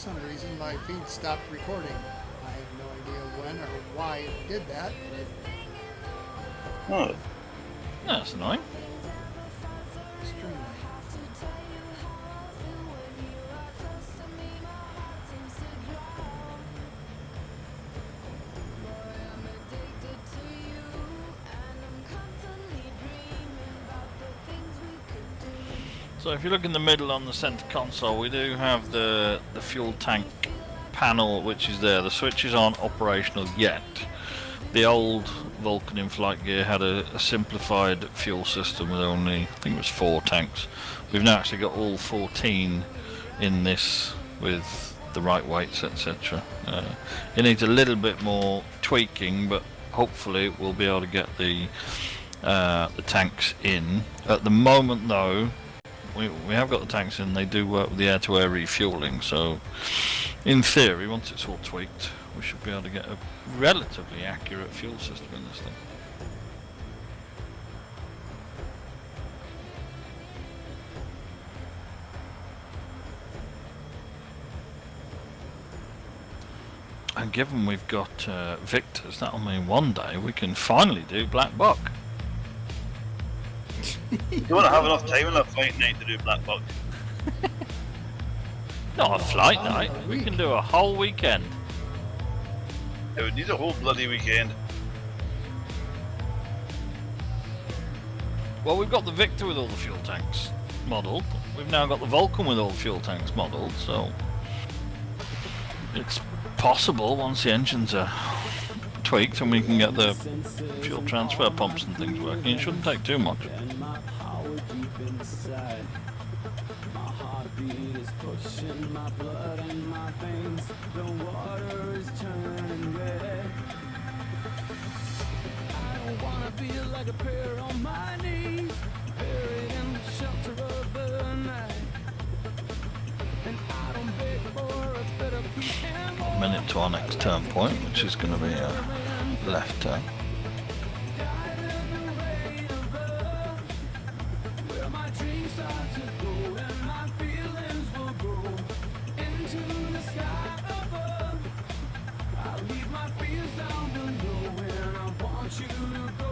some reason my feed stopped recording. I have no idea when or why it did that. Oh. That's annoying. Extremely. So if you look in the middle on the center console, we do have the fuel tank panel which is there. The switches aren't operational yet. The old Vulcan in flight gear had a simplified fuel system with only, I think it was 4 tanks. We've now actually got all 14 in this with the right weights, etc. It needs a little bit more tweaking, but hopefully we'll be able to get the tanks in. At the moment though, we have got the tanks in. They do work with the air-to-air refueling, so in theory, once it's all tweaked, we should be able to get a relatively accurate fuel system in this thing. And given we've got Victors, that'll mean one day we can finally do Black Buck. You want to have enough time on a flight night to do Black Buck? Not a flight night, we can do a whole weekend. It would need a whole bloody weekend. Well, we've got the Victor with all the fuel tanks modelled. We've now got the Vulcan with all the fuel tanks modelled, so it's possible once the engines are tweaked and we can get the fuel transfer pumps and things working. It shouldn't take too much. Pushing my blood and my veins, the water is turning red. I don't wanna be like a prayer on my knees, buried in the shelter of the night. And I don't beg for a better peace and A minute to our next turn point, which is going to be a left turn. where my dreams start to go and my feelings will grow into the sky above. I leave my fears down below and I want you to go.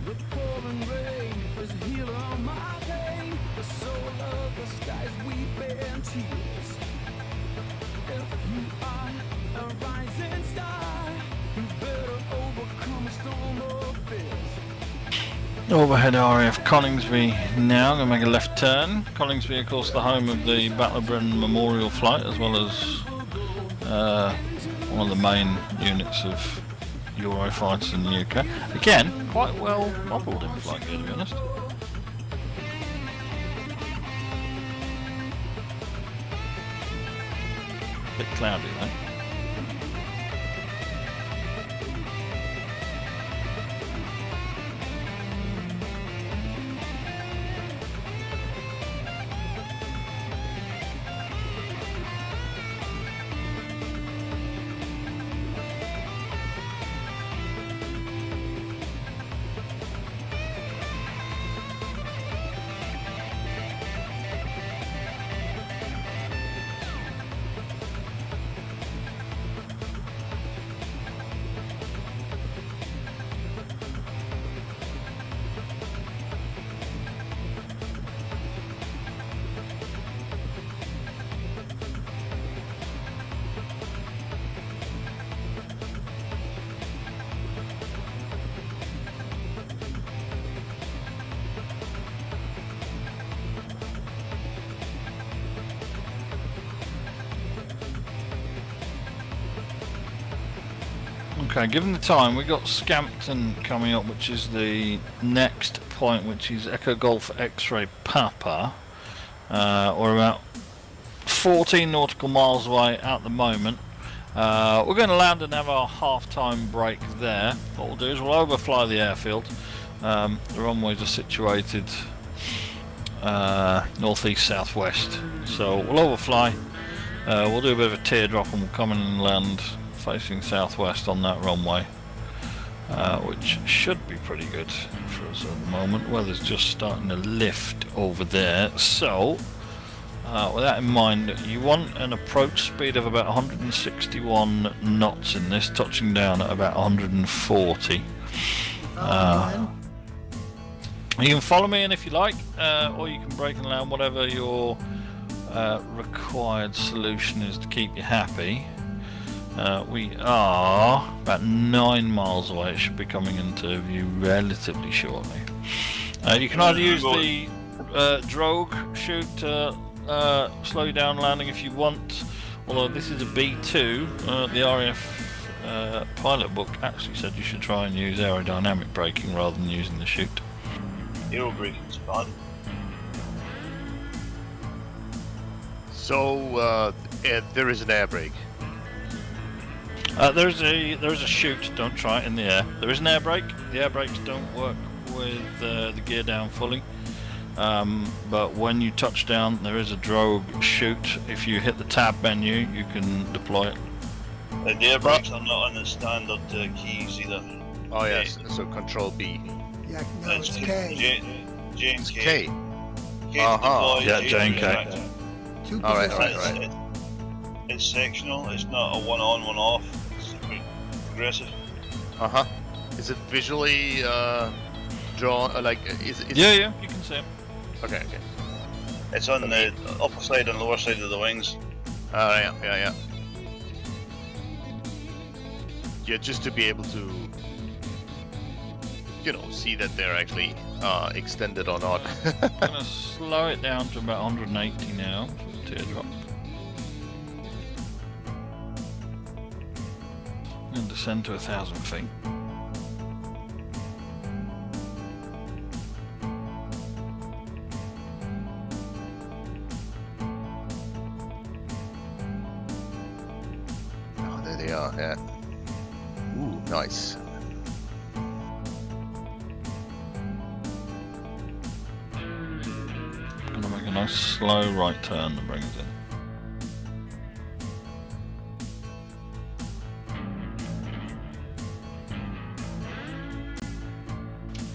The pouring rain is a healer on my pain. The soul of the skies weeping tears. If you are a rising star, you better overcome a storm of fears. Overhead RAF Coningsby now, going to make a left turn. Coningsby, of course, the home of the Battle of Britain Memorial Flight, as well as one of the main units of Eurofighters in the UK. Again, quite well modelled in flight gear, to be honest. Bit cloudy though. Okay, given the time, we've got Scampton coming up, which is the next point, which is Echo Golf X-Ray Papa. We're about 14 nautical miles away at the moment. We're going to land and have our half-time break there. What we'll do is we'll overfly the airfield. The runways are situated northeast-southwest, so we'll overfly. We'll do a bit of a teardrop and we'll come in and land facing southwest on that runway, which should be pretty good for us at the moment. Weather's just starting to lift over there, so With that in mind, you want an approach speed of about 161 knots in this, touching down at about 140. You can follow me in if you like, or you can break and land, whatever your required solution is to keep you happy. We are about 9 miles away. It should be coming into view relatively shortly. You can either use the drogue chute to slow you down landing if you want, although this is a B2. The RAF pilot book actually said you should try and use aerodynamic braking rather than using the chute. Aero braking's fun. So there is an air brake. There's a chute. Don't try it in the air. There is an air brake. The air brakes don't work with the gear down fully. But when you touch down, there is a drogue chute. If you hit the tab menu, you can deploy it. The air brakes are not on the standard keys either. Oh yes, so Control B. Yeah, no, it's K. J and It's K. K. K Uh-huh. Yeah, J and K. Two All right, positions. It's sectional. It's not a one on, one off. It's progressive. Is it visually drawn? Like is Yeah, you can see it. Okay. It's on the upper side and lower side of the wings. Yeah. Yeah, just to be able to, see that they're actually extended or not. I'm gonna slow it down to about 180 now for the teardrop. And descend to 1,000 feet. Oh, there they are. Yeah. Ooh, nice. Gonna make a nice slow right turn that brings in.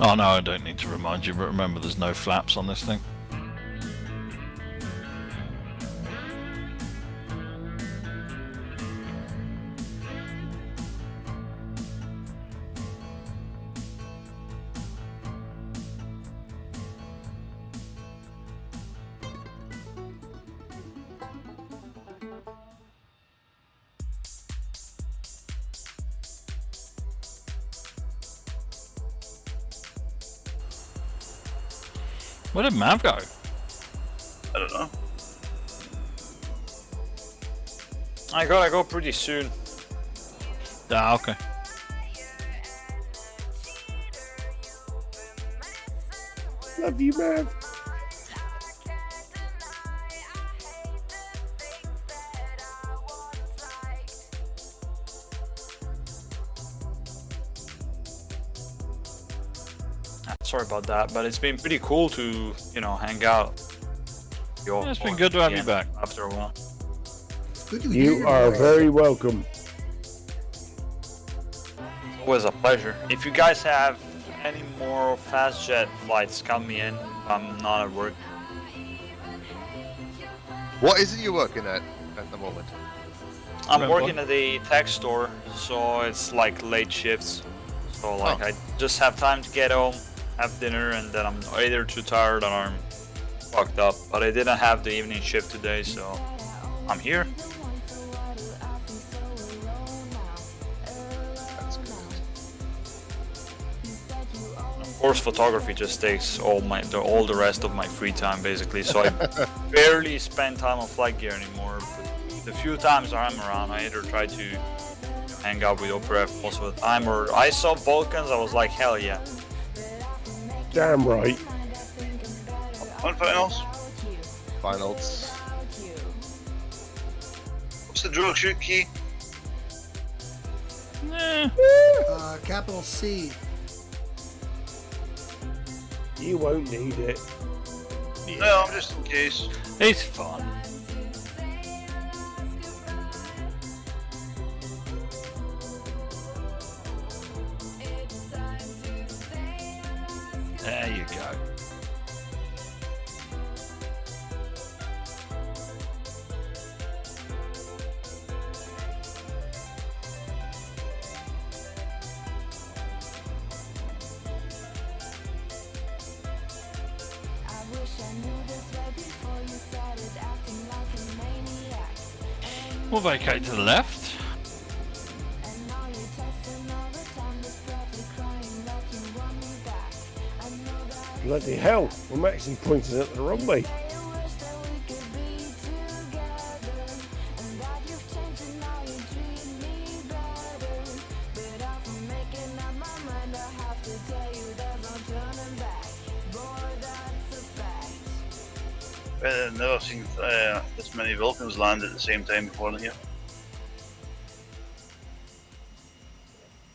Oh no, I don't need to remind you, but remember there's no flaps on this thing. Where did Mav go? I don't know. I gotta go pretty soon. Ah, okay. Love you, man. Sorry about that, but it's been pretty cool to, hang out. Yeah, it's been good to have you back. After a while. Good to hear You your are voice. very welcome. Always a pleasure. If you guys have any more fast jet flights, count me in. I'm not at work. What is it you're working at the moment? I'm Remember? working at the tech store, so it's like late shifts. So I just have time to get home, have dinner, and then I'm either too tired or I'm fucked up. But I didn't have the evening shift today, so I'm here. That's good. Of course, photography just takes all the rest of my free time basically. So I barely spend time on flight gear anymore. But the few times I'm around, I either try to hang out with Opera most of the time, or I saw Vulcans. I was like, hell yeah. Damn right. On finals. Finals. What's the drill shoot key? Capital C. You won't need it. No, just in case. It's fun. There you go. We'll vacate to the left. Bloody hell, I'm actually pointing at the wrong way. I've never seen this many Vulcans land at the same time before here.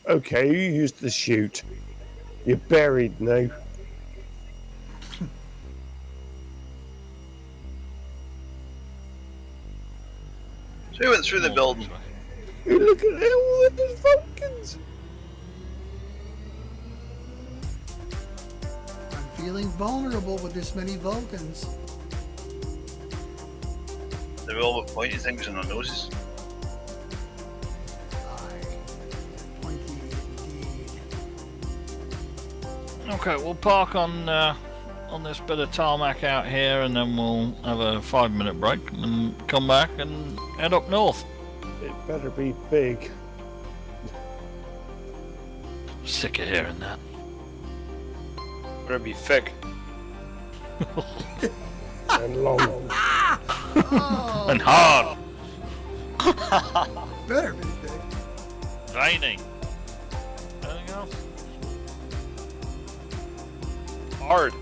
Okay, you used the chute. You're buried now. So we went through the building. You look at all those Vulcans. I'm feeling vulnerable with this many Vulcans. They were all with pointy things on their noses. Pointy indeed. Okay, we'll park on this bit of tarmac out here, and then we'll have a 5-minute break and come back and head up north. It better be big. Sick of hearing that. Better be thick. And long. Oh, And hard. better be big. Raining. Anything else? Hard.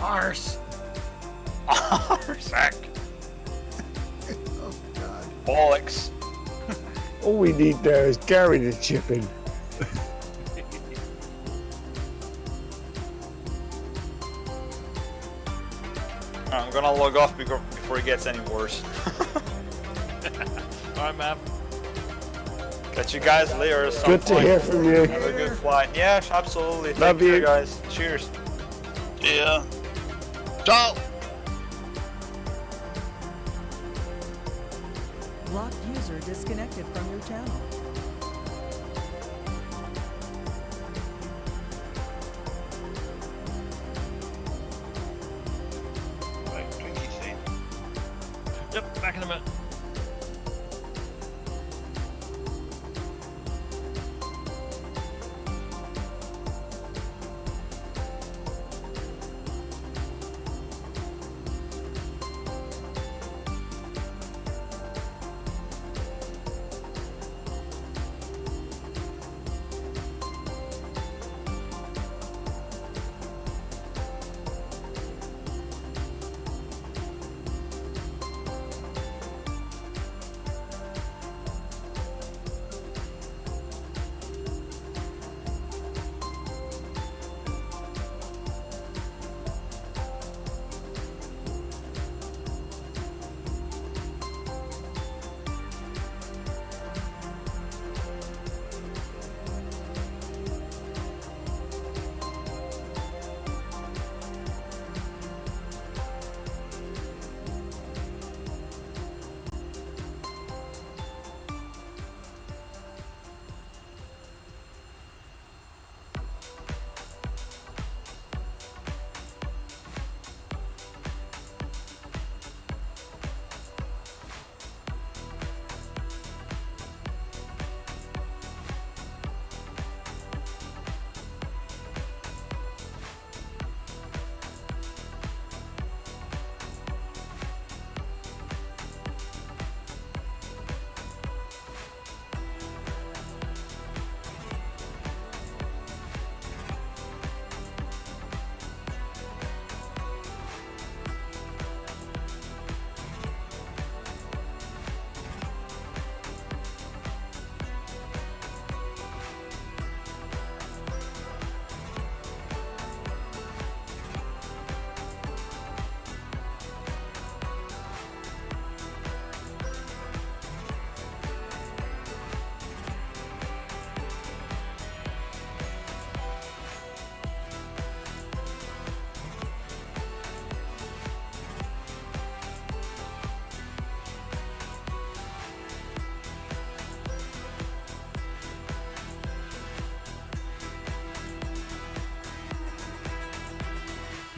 Arse. Sack. Oh, God. Bollocks. All we need there is Gary to chip in. I'm gonna log off before it gets any worse. Alright, man. Catch you guys later. at some Good to point. hear from you. Have a good flight. Yeah, absolutely. Love Take care, you. guys. Cheers. Yeah. Ciao! Locked user disconnected from your channel. Right, drinky thing. Yep, back in a minute.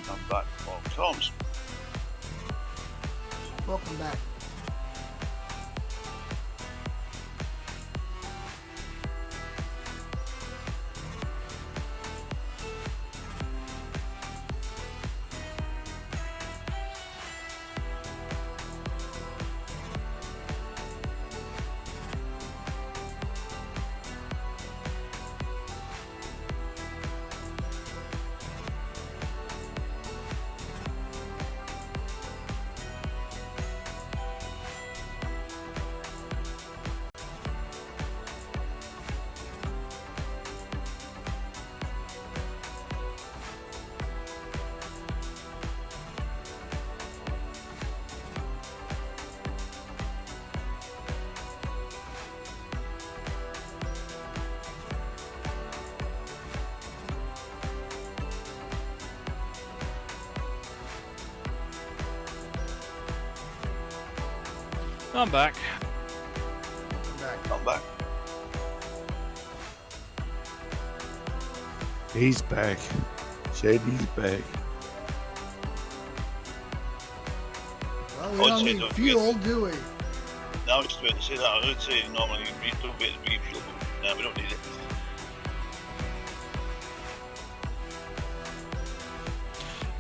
I'm back. Oh, Tom's. Welcome back. I'm back. I'm back. I'm back. He's back. Shady's back. Well, we I'd don't say need don't fuel, do we? Now, just about to say that, I would say normally we don't get the fuel. No, we don't need it.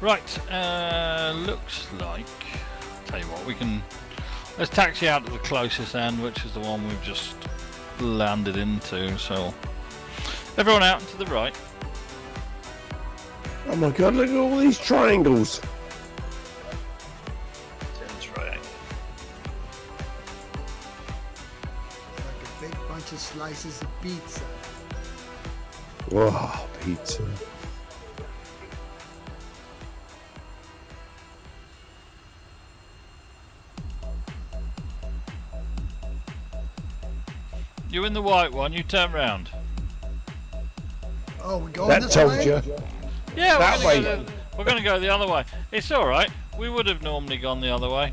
Right, looks like. Tell you what, we can. Let's taxi out to the closest end, which is the one we've just landed into. So, everyone out and to the right. Oh my god, look at all these triangles. That's right. It's like a big bunch of slices of pizza. Wow, pizza. You in the white one, you turn round. Oh, we're going That this told way? you. Yeah, That way. We're going to go the other way. It's alright. We would have normally gone the other way.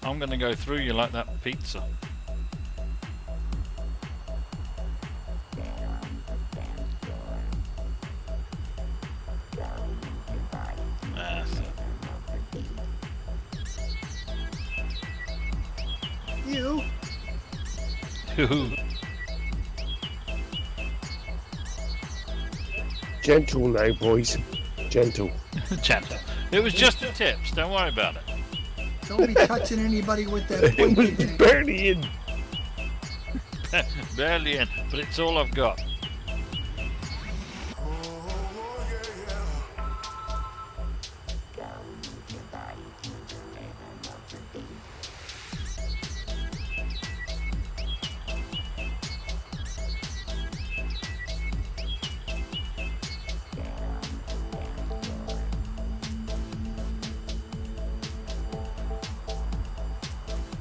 I'm going to go through you like that pizza. You? Gentle now, boys. Gentle. Gentle. It was just the tips. Don't worry about it. Don't be touching anybody with that It pointy was thing. barely in. Barely in, but it's all I've got.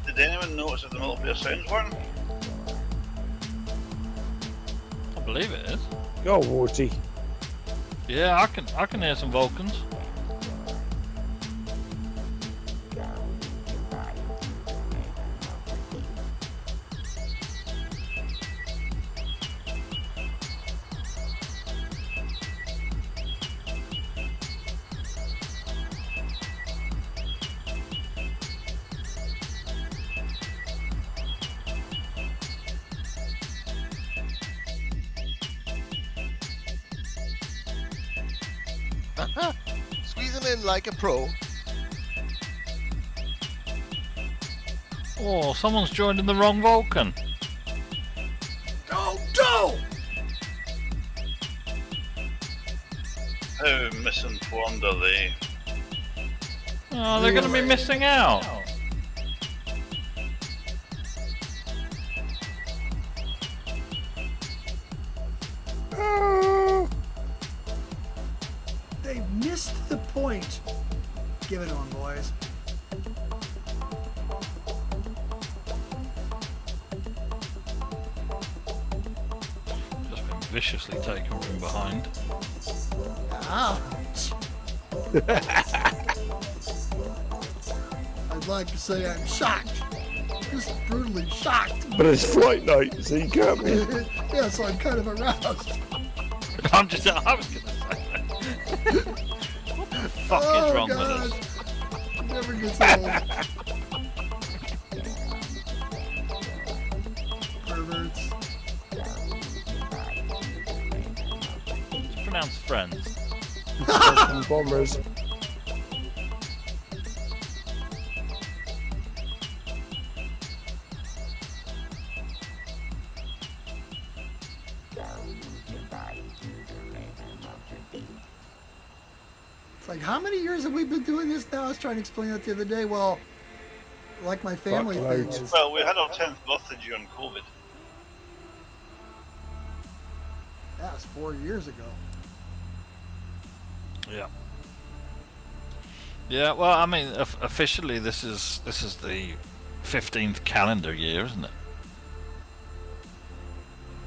Did anyone notice that the multiplayer sounds weren't? I believe it is. Go, Warty. Yeah, I can hear some Vulcans. Squeeze him in like a pro. Oh, someone's joined in the wrong Vulcan. Oh, no! How misinformed are they? Oh, they're going to be missing out. They missed the point. Give it on, boys. Just been viciously taken from behind. Ouch. I'd like to say I'm shocked. Just brutally shocked. But it's flight night, so you can't be. Yeah, so I'm kind of aroused. I was going to say that. What the fuck is wrong with us? It never gets old. Perverts. It's pronounced friends. Fucking bombers. It's like, how many years have we been doing this now? I was trying to explain that the other day. Well, like my family Fuck thing loads. is. Well, we had our 10th birthday during COVID. That was 4 years ago. Yeah. Yeah. Well, I mean, officially, this is the 15th calendar year, isn't it?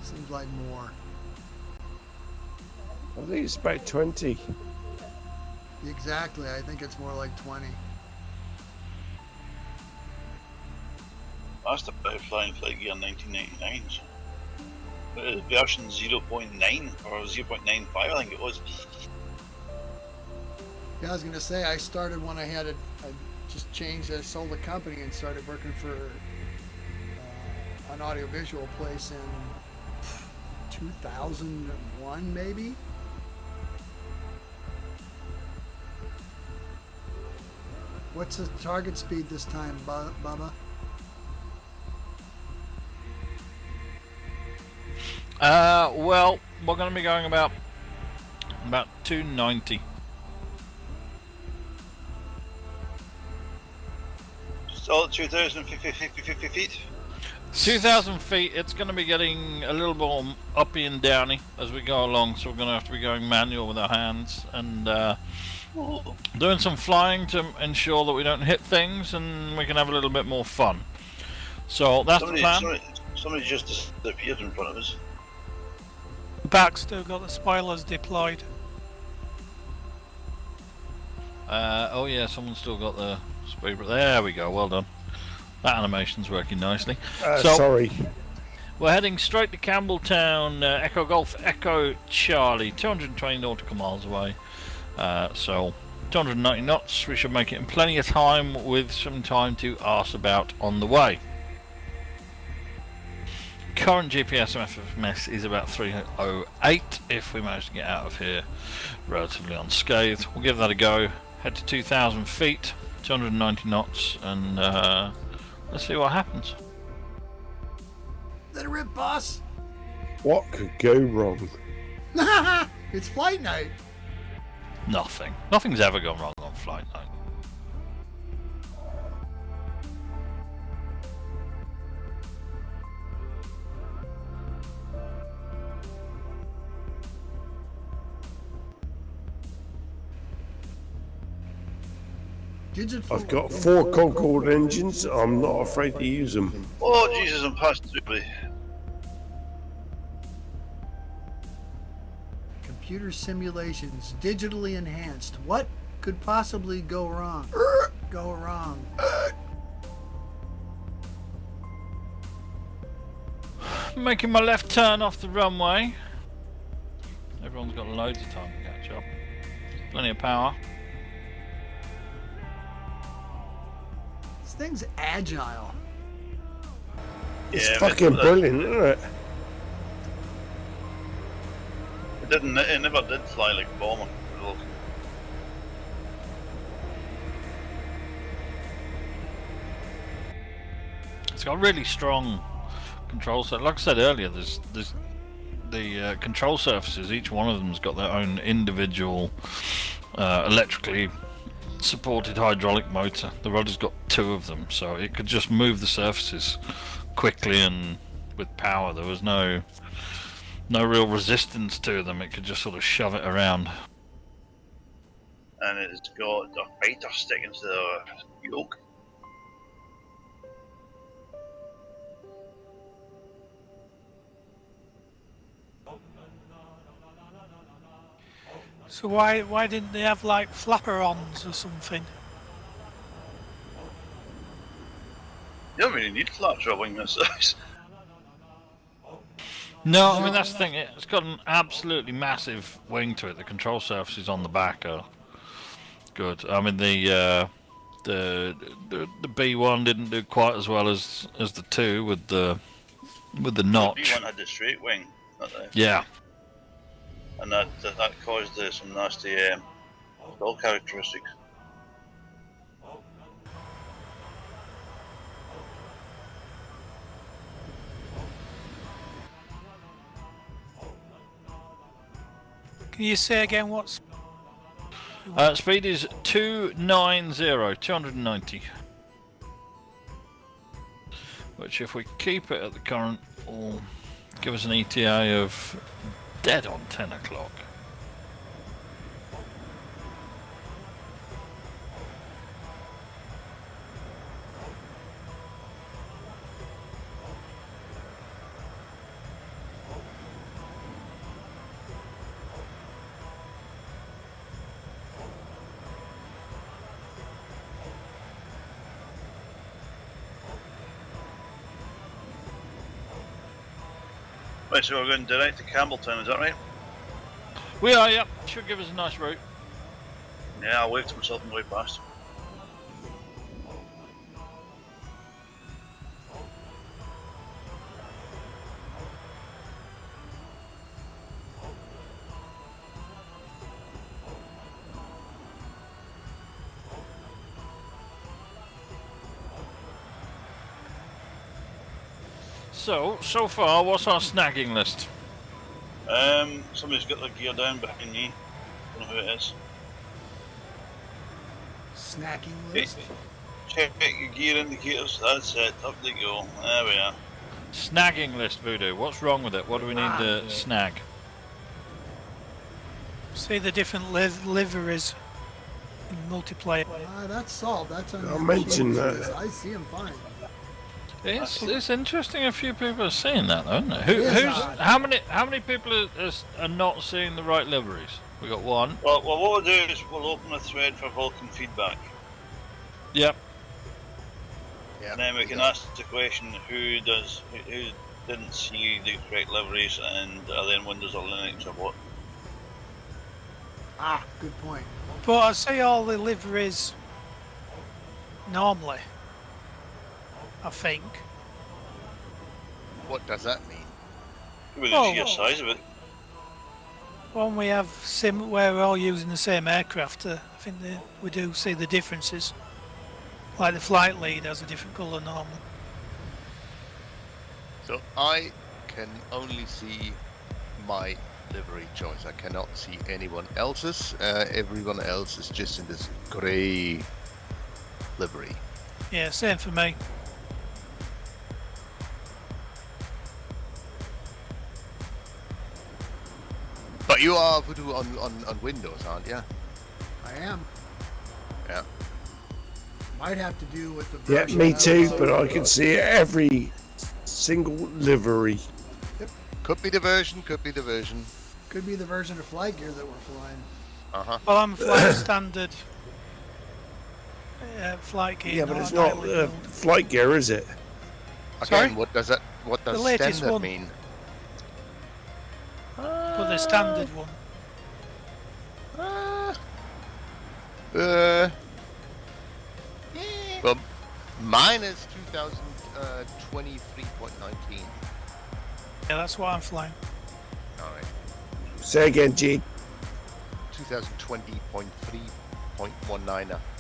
Seems like more. I think it's about 20. Exactly. I think it's more like 20. I started flying flight gear in 1999. So. Version 0.9 or 0.95, I think it was. Yeah, I was gonna say I started when I just changed. I sold the company and started working for an audiovisual place in 2001, maybe. What's the target speed this time, Bubba? Well, we're going to be going about 290. So 2,050 feet. 2,000 feet. It's going to be getting a little more uppy and downy as we go along, so we're going to have to be going manual with our hands and doing some flying to ensure that we don't hit things and we can have a little bit more fun. So that's the plan. Somebody just disappeared in front of us. Back still got the spoilers deployed. Oh yeah, someone's still got the speed. There we go. Well done. That animation's working nicely. Sorry. We're heading straight to Campbelltown, Echo Golf, Echo Charlie, 220 nautical miles away. So 290 knots. We should make it in plenty of time with some time to arse about on the way. Current GPS FMS is about 308 if we manage to get out of here relatively unscathed. We'll give that a go. Head to 2,000 feet, 290 knots, and let's see what happens. Let it rip, boss. What could go wrong? It's Flightnight. Nothing. Nothing's ever gone wrong on Flightnight. I've got 4 Concorde engines. I'm not afraid to use them. Oh Jesus, I'm past through. Computer simulations, digitally enhanced. What could possibly go wrong? Go wrong. Making my left turn off the runway. Everyone's got loads of time to catch up. Plenty of power. This thing's agile. It's Yeah, fucking brilliant, isn't it? It never did fly like a bomber. It's got really strong control set. Like I said earlier, there's the control surfaces. Each one of them's got their own individual electrically supported hydraulic motor. The rudder's got 2 of them, so it could just move the surfaces quickly and with power. There was no real resistance to them. It could just sort of shove it around. And it's got a fighter stick instead of a yoke. So why didn't they have like flapper-ons or something? You don't really need flaps for a wing this size. No, I mean that's the thing. It's got an absolutely massive wing to it. The control surfaces on the back are good. I mean the B1 didn't do quite as well as the 2 with the notch. The B1 had the straight wing, not the... Yeah. And that caused some nasty build characteristics. Can you say again what's... Speed is 290, which if we keep it at the current will give us an ETA of dead on 10 o'clock. Right, so we're going direct to Campbelltown, is that right? We are, yep. Should give us a nice route. Yeah, I'll wave to myself on the way past. So far, what's our snagging list? Somebody's got their gear down behind me. Don't know who it is. Snacking list. Check your gear indicators. That's it. Up they go. There we are. Snagging list, Voodoo. What's wrong with it? What do we need to snag? See the different liveries in multiplayer. That's solved. That's on I'll the mention machine. that. I see him fine. It's interesting. A few people are seeing that, though, isn't it? It is Who's odd. how many people are not seeing the right liveries? We got one. Well, what we'll do is we'll open a thread for Vulcan feedback. Yep. Yeah. And then we can ask the question: who didn't see the correct liveries, and are they in Windows or Linux or what? Good point. But I see all the liveries normally, I think. What does that mean? With the sheer size of it. When we have where we're all using the same aircraft, I think we do see the differences. Like the flight lead has a different colour normally. So I can only see my livery choice. I cannot see anyone else's. Everyone else is just in this grey livery. Yeah, same for me. But you are Voodoo on Windows, aren't you? I am. Yeah. Might have to do with the Yeah, version me I too, was but I on. can see every single livery. Could be the version, could be the version. Could be the version of flight gear that we're flying. Uh-huh. Well, I'm flying standard flight gear. Yeah, but it's not nightly build. flight gear, is it? Sorry? Again, what does The latest standard one. mean? But the standard one. Well, mine is 2023.19. Yeah, that's what I'm flying. Alright. Say again, Gene. 2020.3.19. —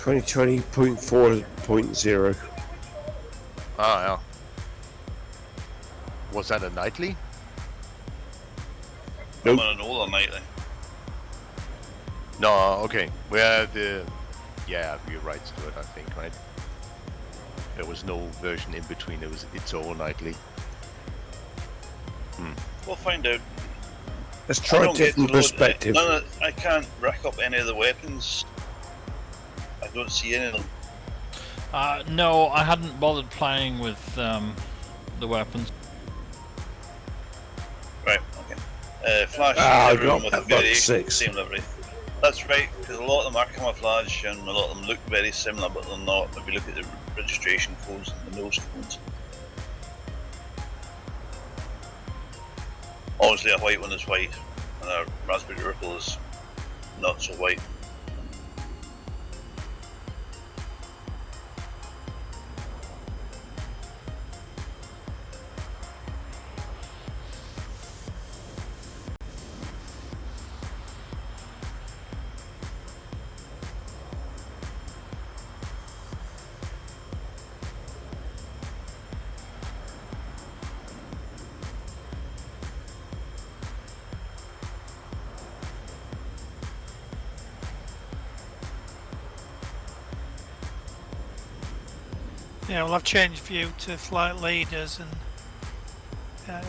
2020.4.0. Ah, yeah. Was that a nightly? Nope. I'm on an older nightly. No, okay. Yeah, you're right, Stuart, I think, right? There was no version in between, it's all nightly. We'll find out. Let's I try a don't get different to load- perspective. I can't rack up any of the weapons. I don't see any of them. No, I hadn't bothered playing with the weapons. Right, okay. Flash I everyone got with a about variation of the 6. same livery. That's right, because a lot of them are camouflage and a lot of them look very similar, but they're not if you look at the registration codes and the nose codes. Obviously a white one is white, and a Raspberry Ripple is not so white. Yeah, well, I've changed view to flight leaders, and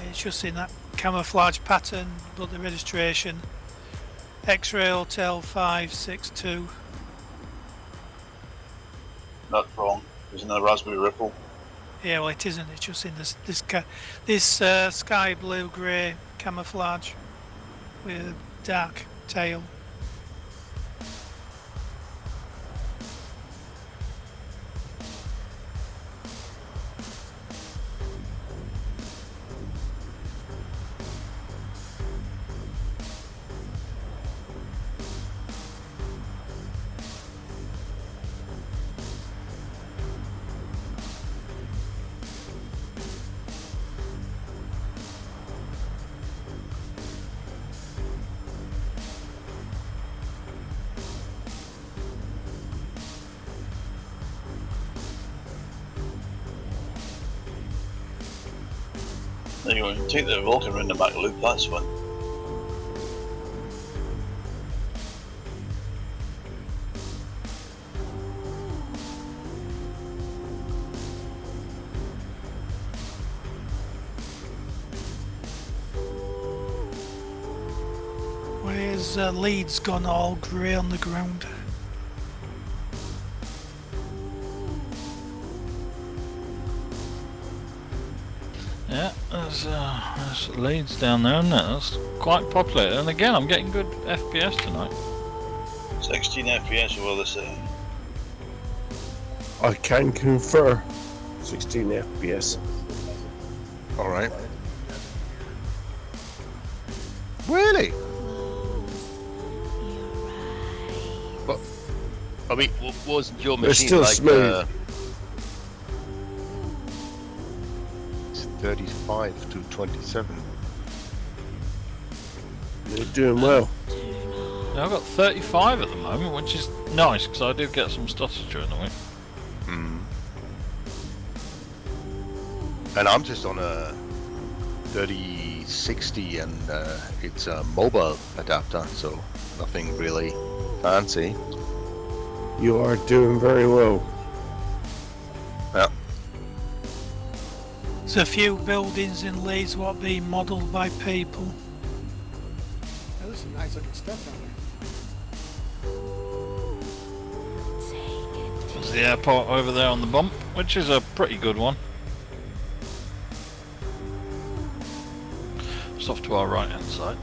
it's just in that camouflage pattern, but the registration X-Ray Hotel 562. That's wrong. There's another Raspberry Ripple. Yeah, well, it isn't. It's just in this sky blue grey camouflage with a dark tail. There you go, take the Vulcan around the back loop, that's fun. Where's Leeds gone all grey on the ground? Yeah, there's Leeds down there, isn't it? That's quite popular. And again, I'm getting good FPS tonight. 16 FPS over the city. I can confer 16 FPS. All right. Really? But I mean, wasn't your They're machine still like smooth. 35 to 27? They're doing well. Now I've got 35 at the moment, which is nice because I do get some stutters during the week. Mm. And I'm just on a 3060 and it's a mobile adapter, so nothing really fancy. You are doing very well. Yeah. There's a few buildings in Leeds what being modelled by people. That was some nice looking stuff down there. There's the airport over there on the bump, which is a pretty good one. It's off to our right hand side.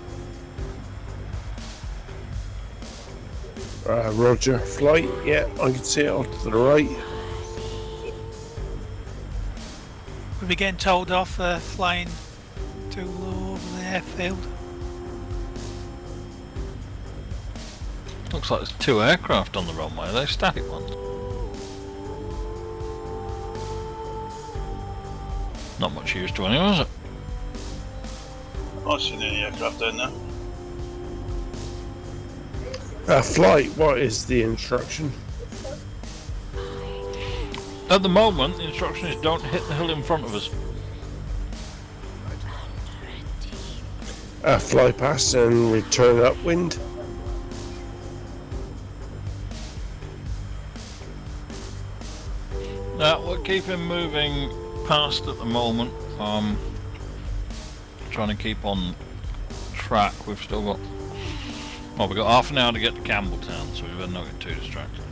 Roger. Flight. Yeah, I can see it off to the right. We'll be getting told off flying too low over the airfield. Looks like there's 2 aircraft on the runway. Are they static ones? Not much use to anyone, is it? I'm not seeing any aircraft down there. Flight. What is the instruction? At the moment, the instruction is don't hit the hill in front of us. Fly past and return upwind. We're keeping moving past at the moment. Trying to keep on track. We've still got... Well, we've got half an hour to get to Campbelltown, so we better not get too distracted.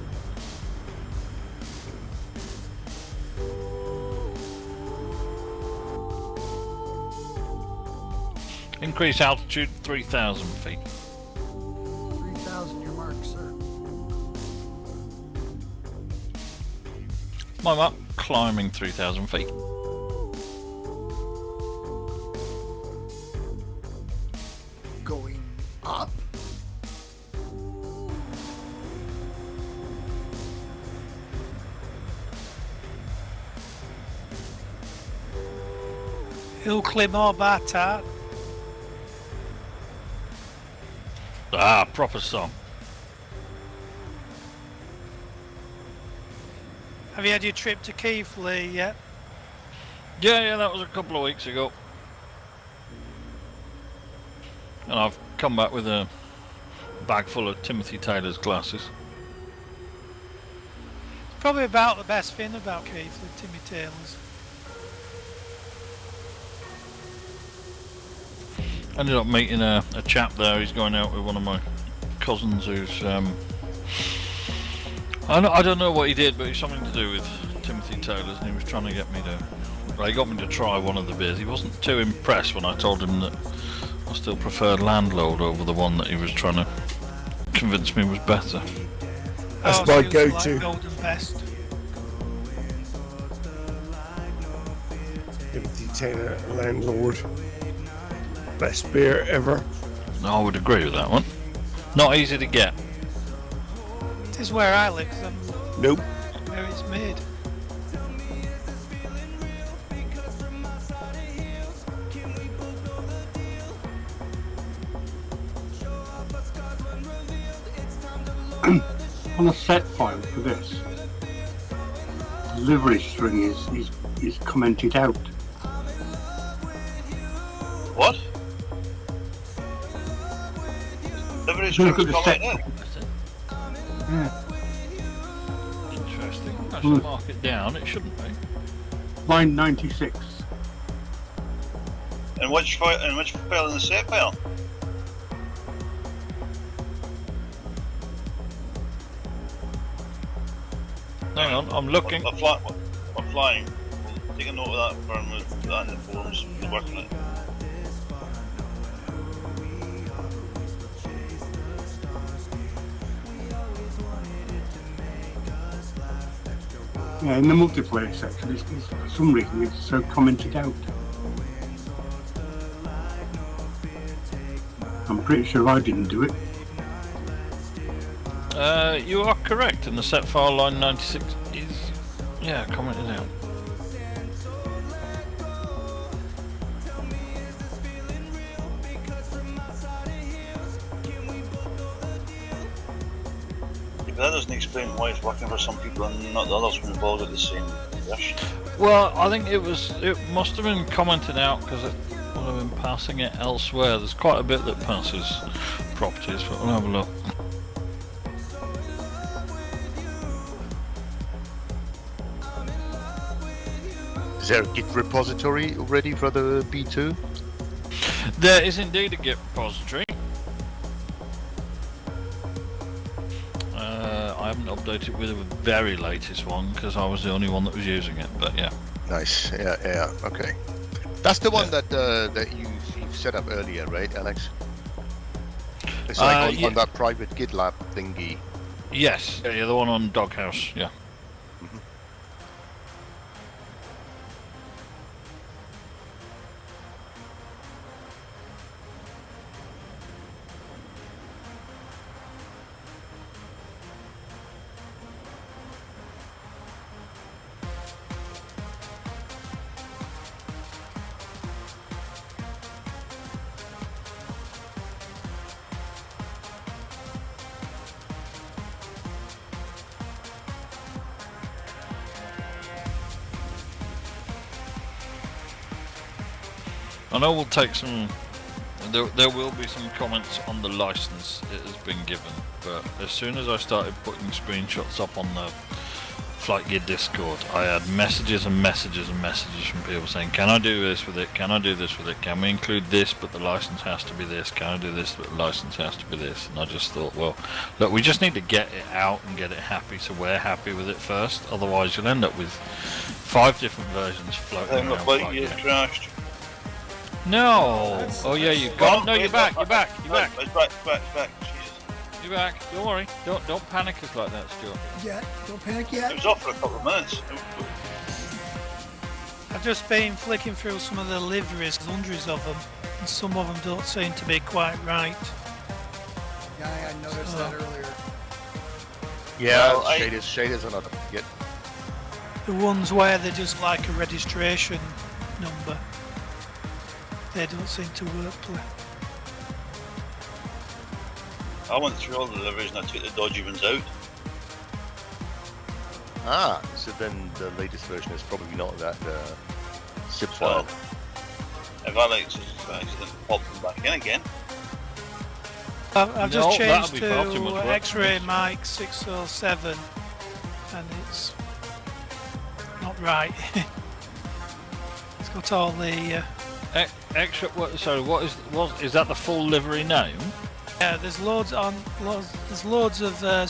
Increase altitude 3,000 feet. 3,000 your mark, sir. I'm up climbing 3,000 feet. Going up. Hill climb or Bartat. Ah, proper song. Have you had your trip to Keighley yet? Yeah, that was a couple of weeks ago. And I've come back with a bag full of Timothy Taylor's glasses. Probably about the best thing about Keighley, Timmy Taylor's. Ended up meeting a chap there. He's going out with one of my cousins who's I don't know what he did, but it's something to do with Timothy Taylor's, and he was trying to get me to Ray got me to try one of the beers. He wasn't too impressed when I told him that I still preferred Landlord over the one that he was trying to convince me was better. That's Oh, my so you also go-to. like Golden Best. Empty Tainer Landlord. Best beer ever. I would agree with that one. Not easy to get. It is where I live, 'cause I'm Nope. where it's made. On a set file for this, the livery string is commented out. What? Livery If you look strings at the comment set, out. yeah, Interesting. I should mark it down. It shouldn't be. line 96. And which file in the set file? Hang on, I'm looking. We're flying. We'll take a note of that for and we'll put that in the forums. We'll work on it. Yeah, in the multiplayer section, for some reason it's so commented out. I'm pretty sure I didn't do it. You are correct. In the set file, line 96 is, yeah, commented out. But that doesn't explain why it's working for some people and not the others when involved at the same version. Well, I think it must have been commented out because it would have been passing it elsewhere. There's quite a bit that passes properties, but we'll have a look. Is there a Git repository already for the B2? There is indeed a Git repository. I haven't updated with the very latest one because I was the only one that was using it, but yeah. Nice. Yeah. Okay. That's the one that you set up earlier, right, Alex? It's like on that private GitLab thingy. Yes. Yeah, the one on Doghouse. Yeah. I know we'll take some. There will be some comments on the license it has been given, but as soon as I started putting screenshots up on the Flight Gear Discord, I had messages and messages and messages from people saying, "Can I do this with it? Can I do this with it? Can we include this? But the license has to be this. Can I do this? But the license has to be this." And I just thought, well, look, we just need to get it out and get it happy, so we're happy with it first. Otherwise, you'll end up with 5 different versions floating around. Flight Gear crashed. No! Oh yeah, you've gone. No, you're back. You're back. You're back. It's back. Jesus. You're back. Don't worry. Don't panic us like that, Stuart. Yeah, don't panic It yet. was off for a couple of minutes. I've just been flicking through some of the liveries, hundreds of them, and some of them don't seem to be quite right. Yeah, I noticed that earlier. Yeah, Well, shaders are not yet. The ones where they're just like a registration number, they don't seem to work. I went through all the deliveries and I took the dodgy ones out. So then the latest version is probably not that zip file. If Alex has accidentally popped them back in again. I've just No, that'll changed be far too much to work. X-Ray Mike 607, and it's not right. It's got all the Extra. What is that? The full livery name? yeah. There's loads of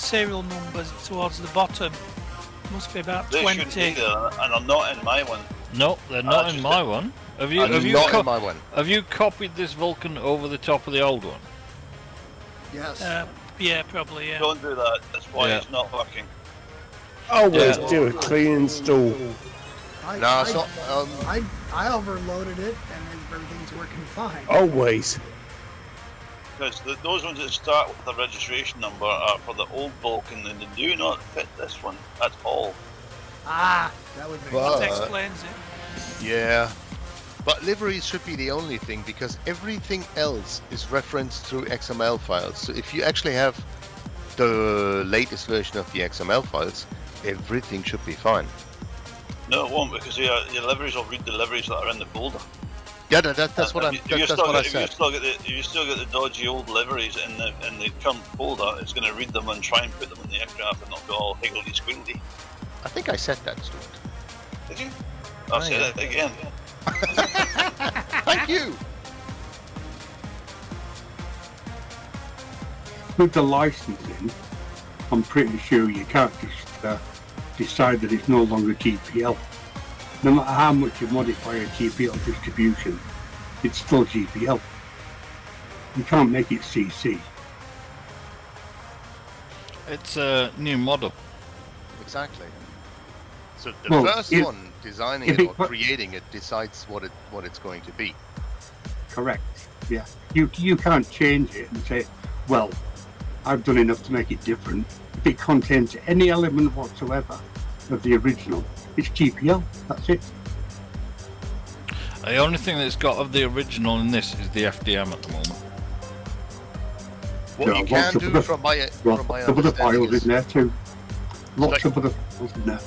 serial numbers towards the bottom. Must be about They 20. shouldn't be there, and I'm not in my one. No, they're not in my one. Have you? And Have you? not in my one. Have you copied this Vulcan over the top of the old one? Yes. Yeah, probably. Yeah. Don't do that. That's why Yeah. it's not working. Always Yeah. do a clean install. No, it's not. I overloaded it and everything's working fine. Always. Because those ones that start with the registration number are for the old Vulcan and they do not fit this one at all. Ah, that would make Well, That sense. explains it. Yeah. But liveries should be the only thing because everything else is referenced through XML files. So if you actually have the latest version of the XML files, everything should be fine. No, it won't because your liveries will read the liveries that are in the folder. Yeah, that's what I'm. That's what I said. If you still get the dodgy old liveries in the current folder, it's going to read them and try and put them in the extract and not go all higgledy squiggledy. I think I said that, Stuart. Did you? I'll say that again. Thank you. With the licensing, I'm pretty sure you can't just decide that it's no longer GPL. No matter how much you modify a GPL distribution, it's still GPL. You can't make it CC. It's a new model. Exactly. So the Well, first if- one designing if it it or wa- creating it decides what it's going to be. Correct. Yeah. You can't change it and say, well, I've done enough to make it different. If it contains any element whatsoever of the original, it's GPL. That's it. The only thing that's got of the original in this is the FDM at the moment. What Yeah, you lots can of do other- from my Lots of other understanding files is in there too. Lots Like- of other files in there.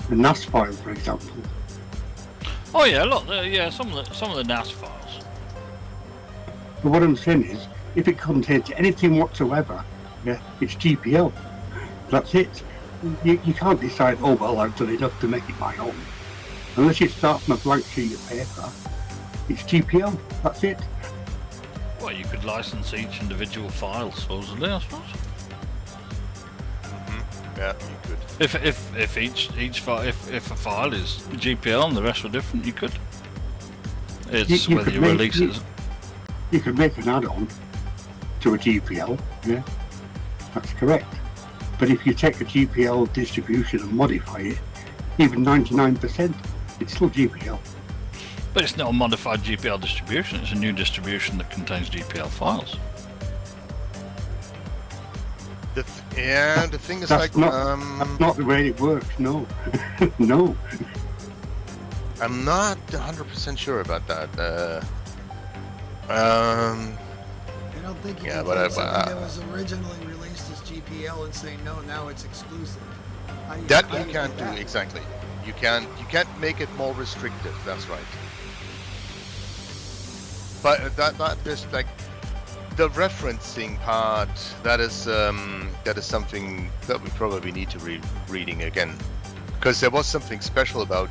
The NAS file, for example. Oh yeah, look, yeah, some of the NAS files. But what I'm saying is, if it contains anything whatsoever, yeah, it's GPL. That's it. You can't decide, oh well, I've done enough to make it my own. Unless you start from a blank sheet of paper, it's GPL. That's it. Well, you could license each individual file, supposedly, I suppose. yeah, you could. If each file, if a file is GPL and the rest were different, you could. It's You whether could you make- release it. You could make an add-on to a GPL, yeah, that's correct. But if you take a GPL distribution and modify it, even 99%, it's still GPL. But it's not a modified GPL distribution. It's a new distribution that contains GPL files. The thing is That's like that's not the way it works. No, no. I'm not 100% sure about that. I don't think you Yeah, can but take something that was originally released as GPL and say no, now it's exclusive. How do That how you do can't do do that? exactly. You can't make it more restrictive. That's right. But that just like the referencing part. That is something that we probably need to reading again, because there was something special about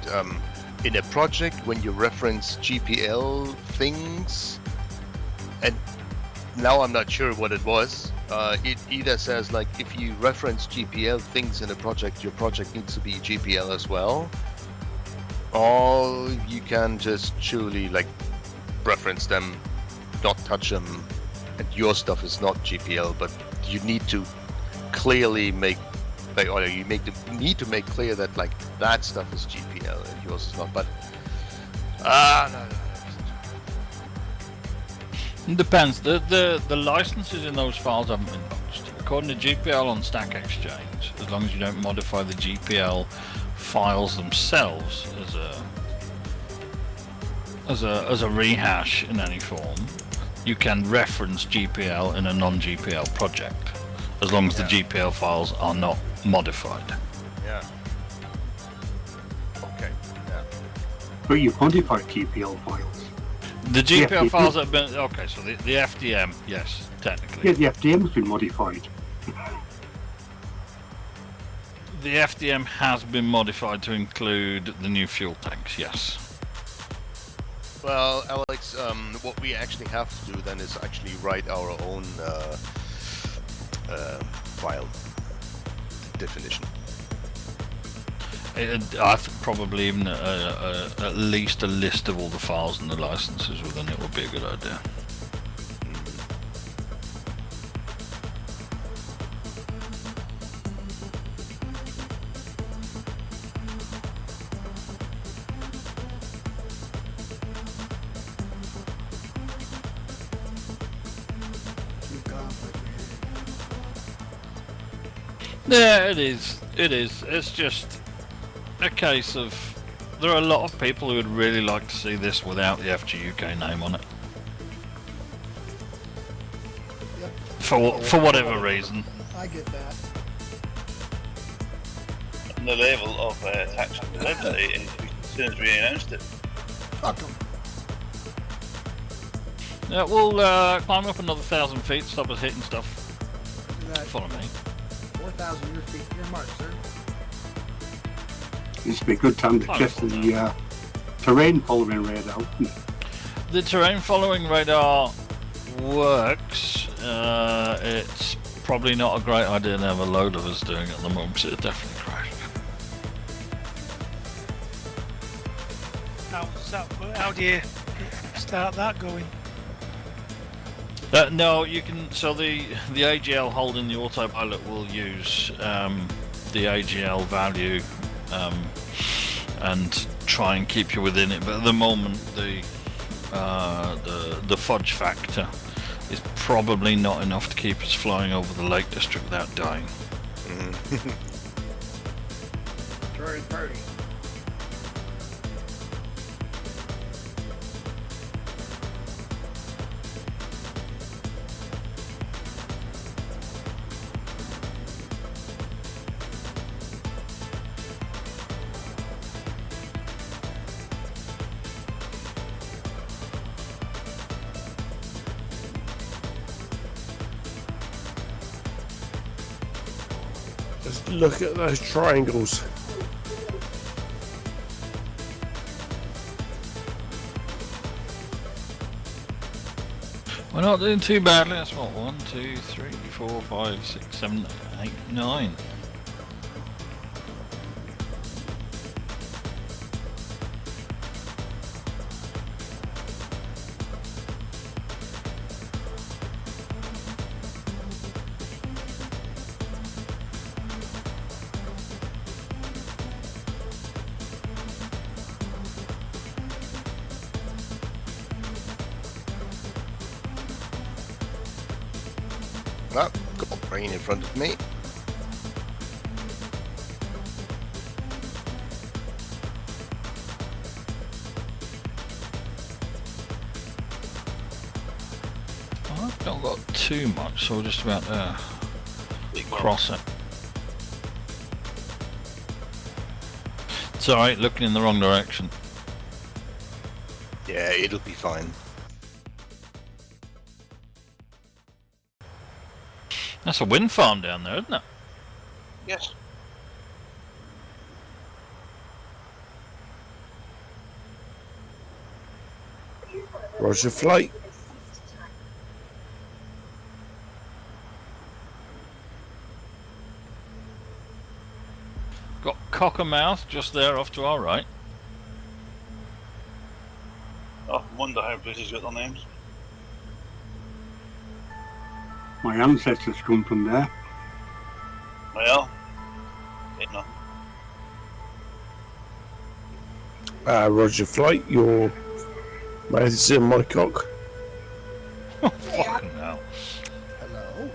in a project when you reference GPL things, and now I'm not sure what it was. It either says like if you reference GPL things in a project, your project needs to be GPL as well, or you can just truly like reference them, not touch them, and your stuff is not GPL, but you need to clearly make like, or you need to make clear that like that stuff is GPL and yours is not. But no. It depends. The licenses in those files haven't been touched. According to GPL on Stack Exchange, as long as you don't modify the GPL files themselves as a rehash in any form, you can reference GPL in a non-GPL project, as long as the GPL files are not modified. Yeah. Okay. Yeah. But you've modified GPL files. The GPL you- files have been okay. So the FDM, yes, technically. Yeah, the FDM's been modified. The FDM has been modified to include the new fuel tanks, yes. Well, Alex, what we actually have to do then is actually write our own file definition. Probably even at least a list of all the files and the licenses within it would be a good idea. Yeah, it is. It is. It's just a case of there are a lot of people who would really like to see this without the FGUK name on it. Yep. For whatever reason. I get that. And the level of tax on the website increased as soon as we announced it. Fuck 'em. Yeah, we'll climb up another 1,000 feet, stop us hitting stuff. Look at that. Follow me. 4,000 your feet, your mark, sir. This would be a good time to test the terrain following radar. The terrain following radar works. It's probably not a great idea to have a load of us doing it at the moment, so it definitely crashed. How do you start that going? No, you can. So the AGL holding the autopilot will use the AGL value and try and keep you within it. But at the moment, the fudge factor is probably not enough to keep us flying over the Lake District without dying. Third party. Just look at those triangles. We're not doing too badly. That's what, 1, 2, 3, 4, 5, 6, 7, 8, 9. Ah, got rain in front of me. I've not got too much, so we're just about to cross it. It's alright, looking in the wrong direction. Yeah, it'll be fine. That's a wind farm down there, isn't it? Yes. Roger, flight. Got Cockermouth just there off to our right. I wonder how British got their names. My ancestors come from there. Well, ain't nothing. Roger, flight. Your mouth is in my cock. Fucking hell. Hello.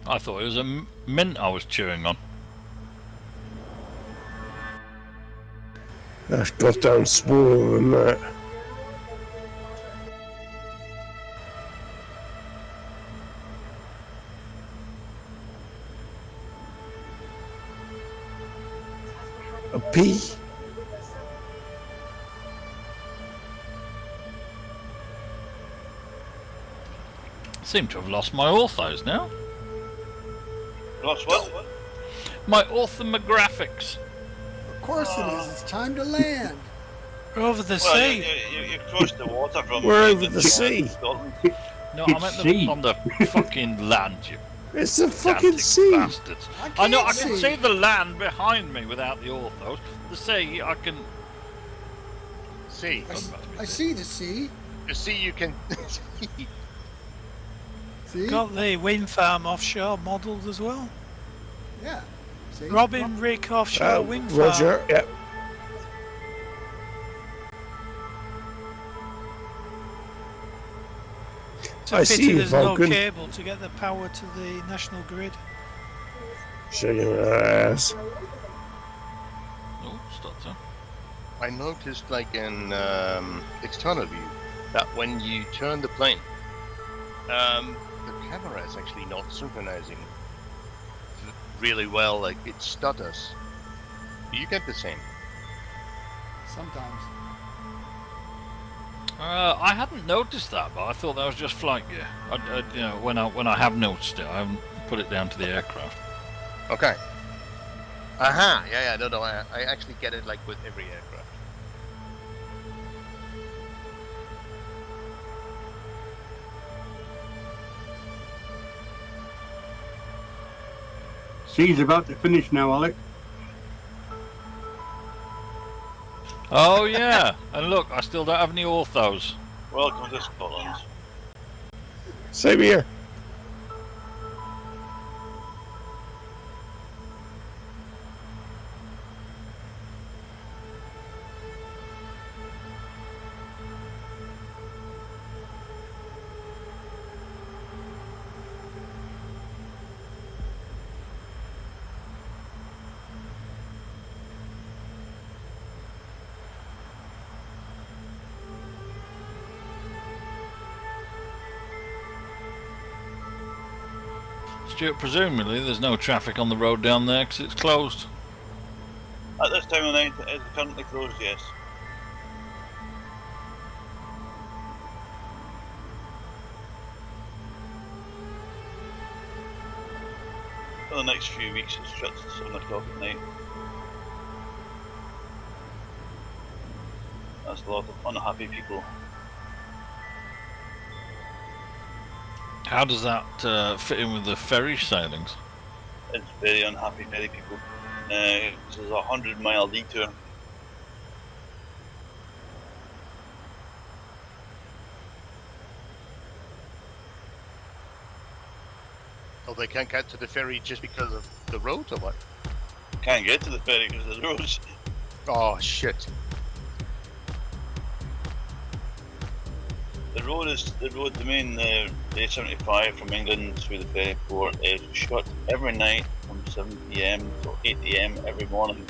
I thought it was a mint I was chewing on. That's goddamn smaller than that. A pea? Seem to have lost my orthos now. Lost what? My orthomographics. Of course it is. It's time to land. We're over the Well, sea. you crossed the water from. We're over England the to sea. Scotland. No, It's I meant sea. on the fucking land, you It's the fucking pedantic sea. bastards. I I know, can't I can see. see the land behind me without the orthos. The sea, I can... See, I see the sea. you see, you can. See? Got the wind farm offshore modelled as well. Yeah. See? Robin Rick offshore wind farm. Roger. Yep. It's a I pity see you, there's no Vulcan. cable to get the power to the national grid. Show your ass. Oh, stop there. I noticed, like in external view, that when you turn the plane, the camera is actually not synchronizing really well. Like it stutters. Do you get the same? Sometimes. I hadn't noticed that, but I thought that was just flight gear. You know, when I have noticed it, I haven't put it down to the aircraft. Okay. Aha! Yeah, no. I actually get it like with every aircraft. Sea's about to finish now, Alec. Oh yeah, and look, I still don't have any orthos. Welcome to Scotland. Same here. Stuart, presumably there's no traffic on the road down there because it's closed. At this time of night, it is currently closed, yes. For the next few weeks, it's shut to 7 o'clock at night. That's a lot of unhappy people. How does that fit in with the ferry sailings? It's very unhappy ferry people. This is a 100-mile detour. Oh, they can't get to the ferry just because of the road, or what? Can't get to the ferry because of the roads. Oh shit! The main A75 from England to the ferry port is shut every night from 7 PM till 8 AM every morning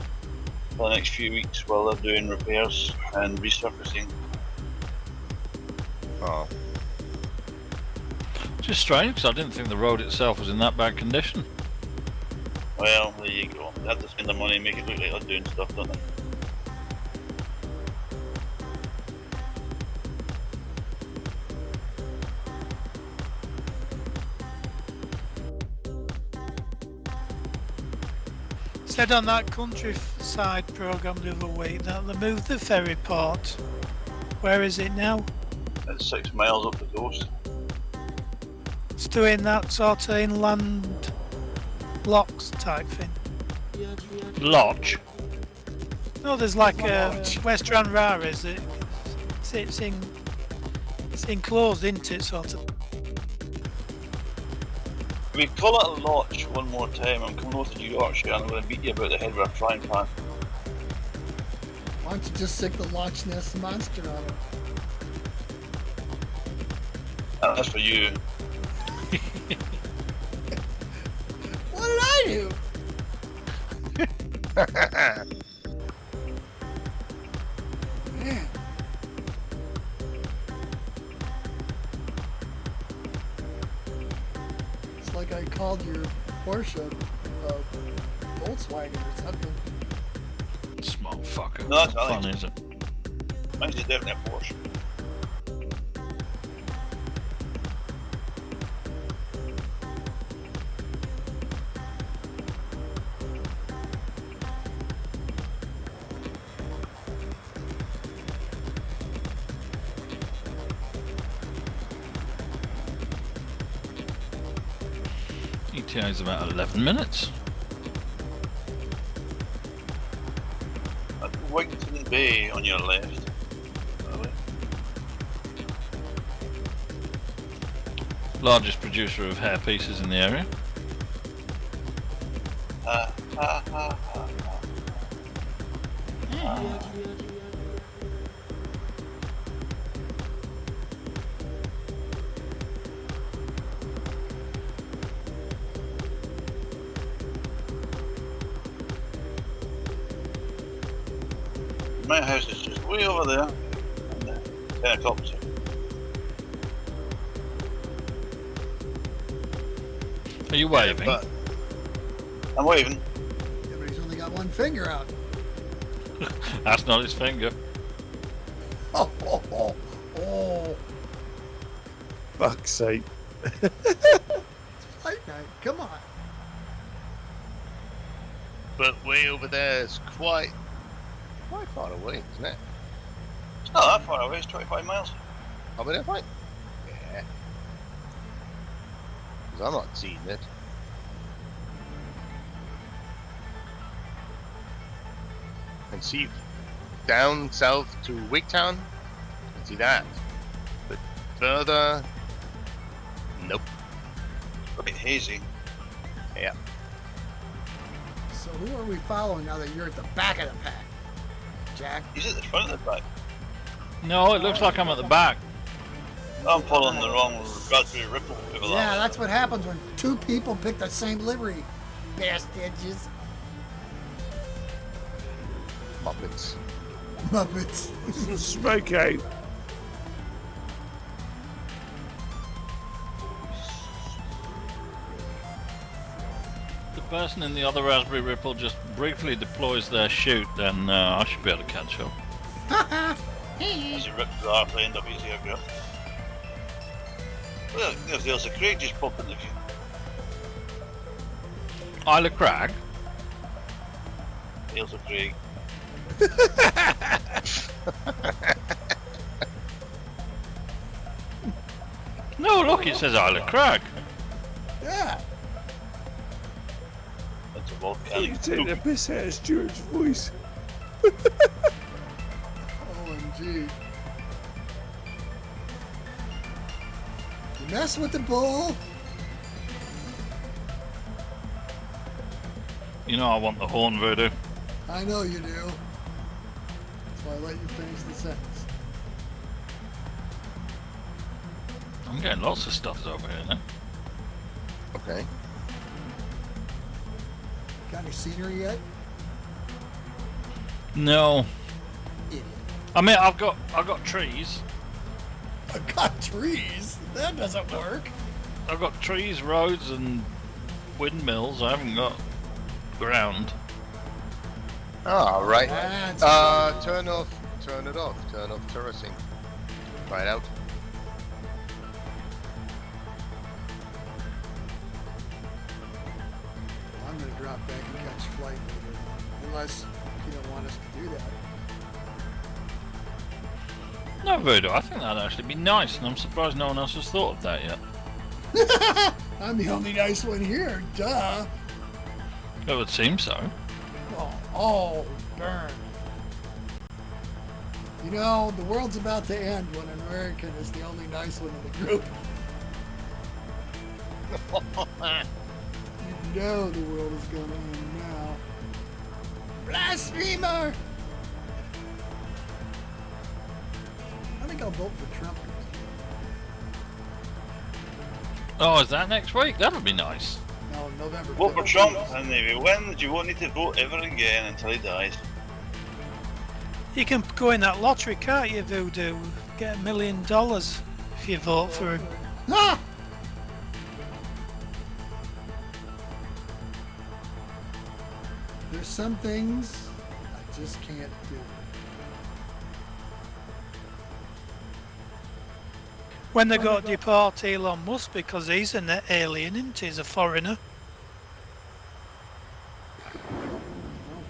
for the next few weeks while they're doing repairs and resurfacing. Oh, Just strange, because I didn't think the road itself was in that bad condition. Well, there you go. They have to spend the money and make it look like they're doing stuff, don't they? Said on that countryside programme the other week that they moved the ferry port. Where is it now? It's 6 miles up the coast. It's doing that sort of inland locks type thing. Lodge? No, there's like a West Ranrara is it? It's enclosed, isn't it, sort of? We call it a lodge one more time. I'm coming over to New Yorkshire and I'm going to beat you about the head with a frying pan. Why don't you just stick the Loch Ness Monster on it? That's for you. What did I do? Man. It's like I called your Porsche Volkswagen or something. Smart fucker. No, that's Not fun, Alex. is it? Mine's is definitely a Porsche. ETA is about 11 minutes. At Wigton Bay on your left. Really? Largest producer of hair pieces in the area. Ha ha ha ha. My house is just way over there. And 10 o'clock. Are you waving? But I'm waving. Yeah, but he's only got one finger out. That's not his finger. Oh, oh, oh, oh. Fuck's sake. Flight night, come on. But way over there is quite far away, isn't it? It's not that far away, it's 25 miles. Over there, fine. Yeah. Because I'm not seeing it. And see down south to Wigtown. I can see that. But further, nope. It's a bit hazy. Yeah. So who are we following now that you're at the back of the pack? Jack? He's at the front of the pack. No, it looks like I'm at the back. I'm following the wrong Raspberry Ripple. Yeah, that's what happens when two people pick the same livery. Bastards. Muppets. Muppets. Smoke out. The person in the other Raspberry Ripple just briefly deploys their chute, then I should be able to catch up. As he rips the arc end of his aircraft. Well, if there's a crate just pop in the view. Isle of Crag? There's a crate. No, look, it says Isle of Crag. Yeah. That's a You volcanic. take the piss out of Stuart's voice. OMG. You mess with the bull. You know I want the horn, Voodoo. I know you do. That's why I let you finish the sentence. I'm getting lots of stuff over here now. Okay. Got any scenery yet? No. Idiot. I mean, I've got trees. I've got trees. That doesn't work. I've got trees, roads, and windmills. I haven't got ground. All right. That's Turn it off. Turn off terracing. Try it out. I'm going to drop back and catch flight later. Unless you don't want us to do that. No, Voodoo, I think that'd actually be nice, and I'm surprised no one else has thought of that yet. I'm the only nice one here. Duh. It would seem so. Oh, burn. You know, the world's about to end when an American is the only nice one in the group. You know the world is going to end now. Blasphemer! I think I'll vote for Trump. Oh, is that next week? That would be nice. No, November. Vote for 5th. Trump, and if he wins, you won't need to vote ever again until he dies. You can go in that lottery, can't you, Voodoo? Get $1 million if you vote for him. Ah! There's some things I just can't do. When they go to deport Elon Musk because he's an alien, isn't he? He's a foreigner. I don't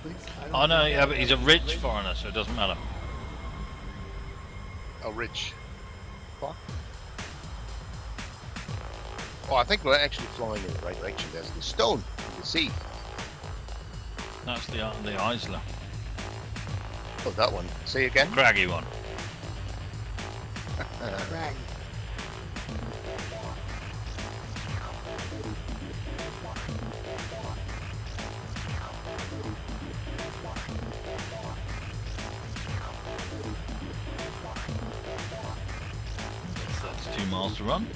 think so. I don't Oh no, think yeah, but he's a rich foreigner, so it doesn't matter. A rich. What? Oh, I think we're actually flying in the right direction. There's the stone in the sea. That's the Isla. Oh, that one. Say again. Craggy one. Rag. That's 2 miles to run.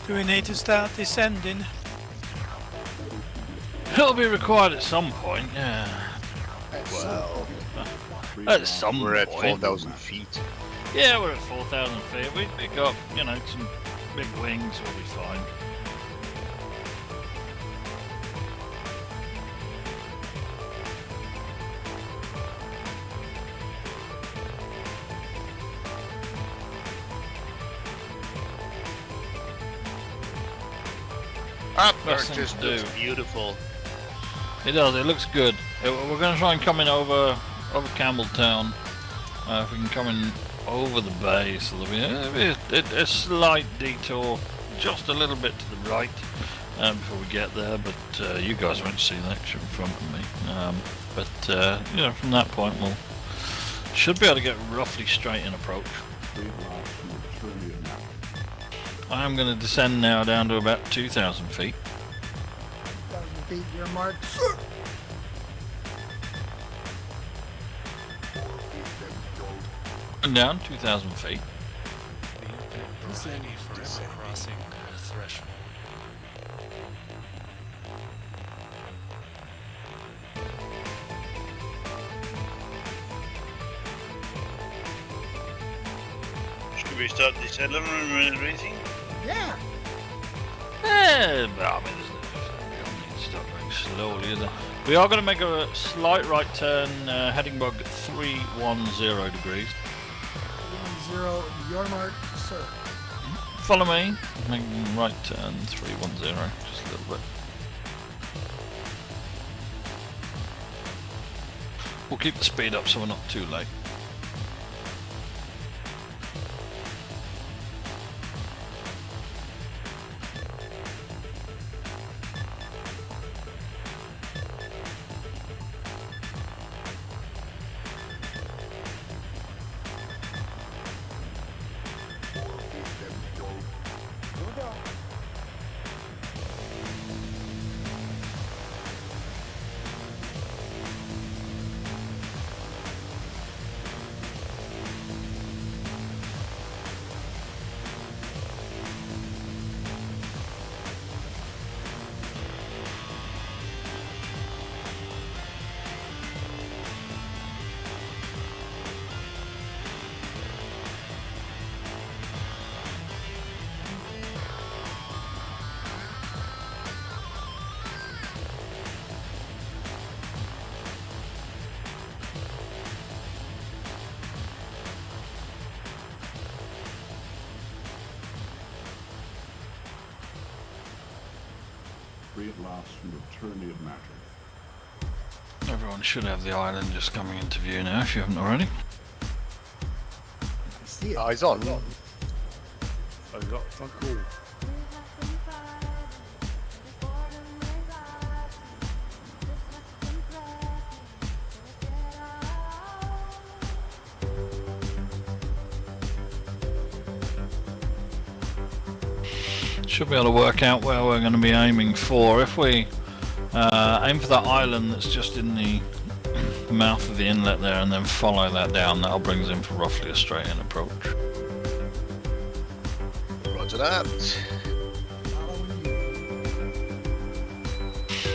Do we need to start descending? It'll be required at some point, yeah. Well, At some we're at point. 4,000 feet. Yeah, we're at 4,000 feet. We got, you know, some big wings, we'll be fine. Up Best there thing just to looks do. beautiful. It does, it looks good. We're going to try and come in over Campbelltown. If we can come in over the bay, so there'll be a slight detour, just a little bit to the right before we get there, but you guys won't see that in front of me. You know, from that point we'll should be able to get roughly straight in approach. I'm going to descend now down to about 2,000 feet. 1,000 feet, your mark. And down 2,000 feet. Ready for crossing the threshold. Should we start descending and racing? Yeah. But I mean, we don't need to start going slowly, is there? We are going to make a slight right turn, heading bug 310 degrees. 10, your mark, sir. Follow me. Making right turn 310, just a little bit. We'll keep the speed up so we're not too late. Free at last from the tyranny of matter. Everyone should have the island just coming into view now, if you haven't already. See it. Eyes on. I got fuck all. Should be able to work out where we're going to be aiming for. If we aim for that island that's just in the mouth of the inlet there and then follow that down, that'll bring us in for roughly a straight in approach. Roger that.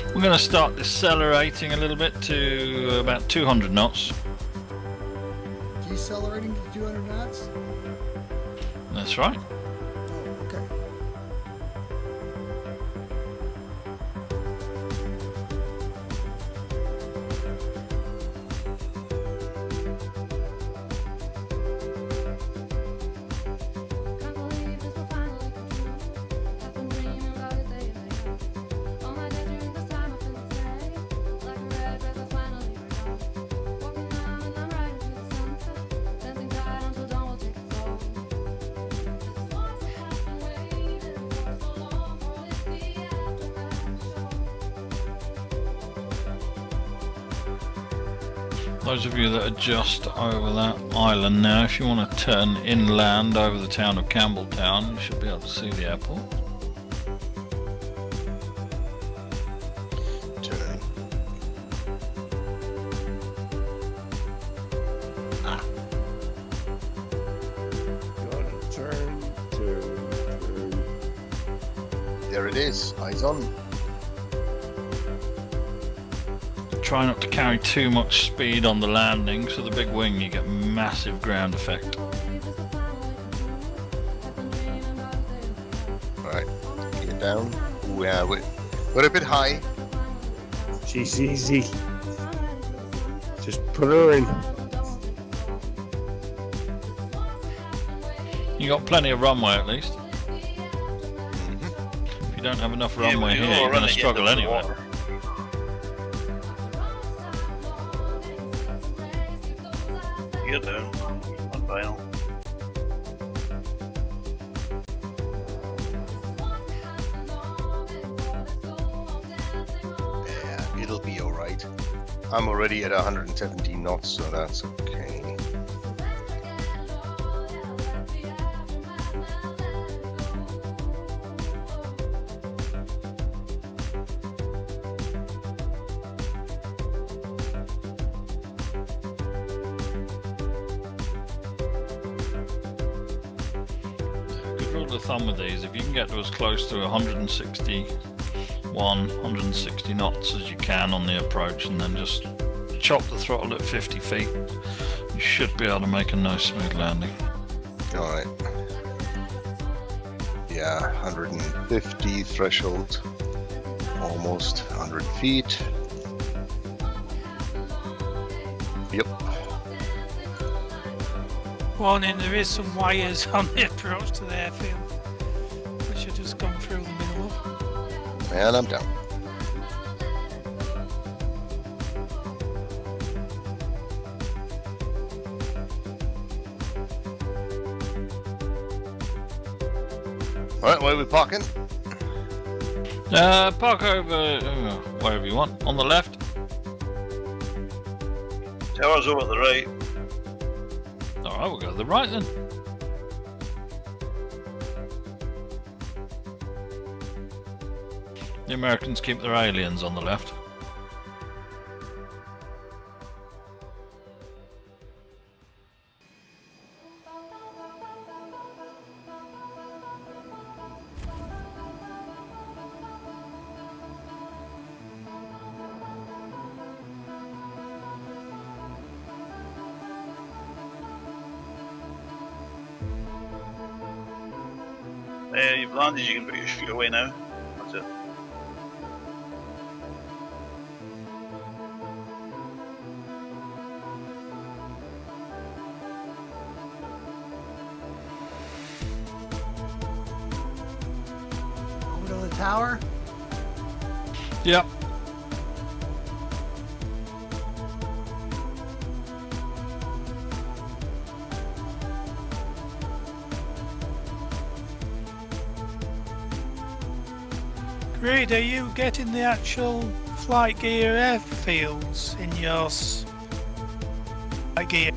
We're going to start decelerating a little bit to about 200 knots. Decelerating to 200 knots? That's right. Oh, okay. Those of you that are just over that island now, if you want to turn inland over the town of Campbelltown, you should be able to see the airport. Turn. Gotta turn. There it is. Eyes on. Try not to carry too much speed on the landing, so the big wing you get massive ground effect. Right. Get down. Ooh, yeah, we're a bit high. She's easy. Just put her in. You got plenty of runway at least. Mm-hmm. If you don't have enough Yeah, runway but here, you're you're going to running struggle into the anyway. water. You're down. On final. Yeah, it'll be alright. I'm already at 117 knots, so that's okay. Good rule of thumb with these, if you can get to as close to 160 knots as you can on the approach and then just chop the throttle at 50 feet, you should be able to make a nice smooth landing. Alright. Yeah, 150 threshold. Almost 100 feet. Yep. Warning, there is some wires on the approach to the airfield, which are just gone through the middle of. And I'm down. Alright, where are we parking? Park over wherever you want, on the left. Tower's over the right. Alright, we'll go to the right then. The Americans keep their aliens on the left. You've landed, you can put your chute away now. That's it. Over to the tower. Yep. Reed, are you getting the actual flight gear airfields in your flight gear?